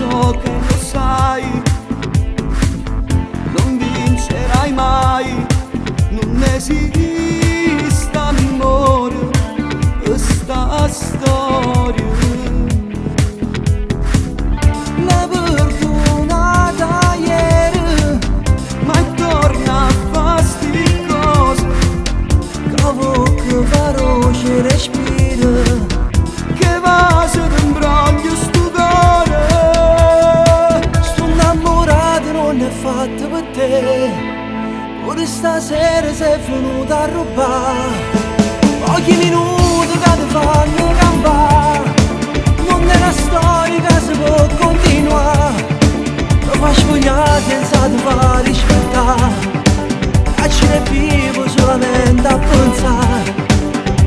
so che lo sai, non vincerai mai, non esiste amore, questa storia. La fortunata ieri, ma torna a fare sti cose, che feroce respira, che va se t'imbroglia sto cuore. Sto innamorato non è fatto per te, pure stasera sei venuta a rubare pochi minuti che ti fanno campare. Non è una storia che si può continuare, lo fai sfogliare senza ti far rispettare. Facile vivo solamente a pensare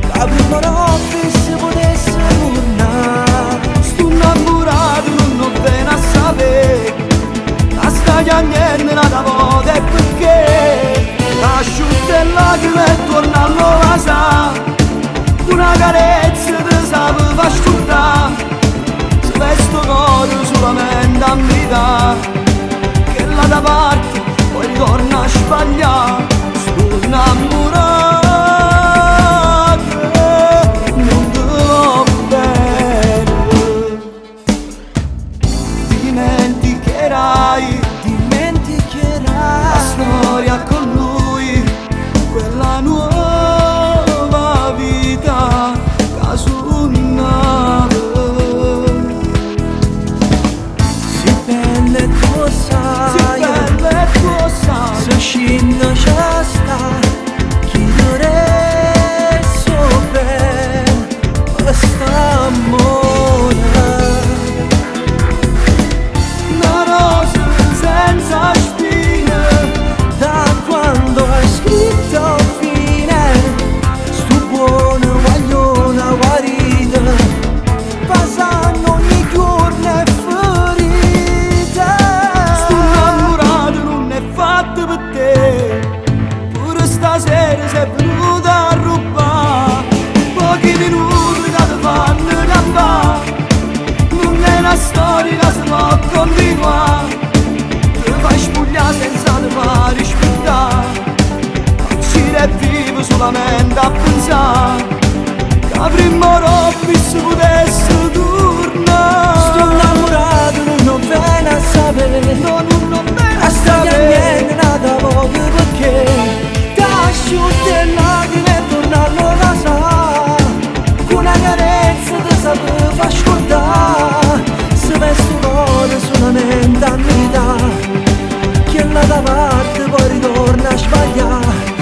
che la prima notte si potesse tornare. Sto innamorato non ho bene a sapere, la storia niente nata volta è perché asciutta le lacrime e torna a nuova sa. Una carezza ti sapeva asciuttare, se vesto cuore solamente a metà, che là da parte poi ritorna a sbagliare. Sto innamorato, non ti va bene. Dimenticherai la storia con lui, quella nuova vita che sognavo. Si bella tu sai, se scende c'è sta chi dovrei sapere quest'amore. Una rosa senza spine, da quando hai scritto fine, sto buono guagliona guarita, passando ogni giorno è ferita. Sto innamorato non è fatto per te, pure stasera sei venuta a rubare pochi minuti che ti fanno campare. Non è una storia che si può continuare, ti fai spugliare senza ti far rispettare. Uscire e vivo solamente a pensare che la prima notte si potesse tornare. Sto innamorato non ho bene a sapere, non ho bene a sapere, niente nata poco perché ti asciutte le lacrime e torna a nuova sa. Una carezza ti sapeva ascoltare, se vesto cuore solamente a metà, che là da parte poi ritorna a sbagliare.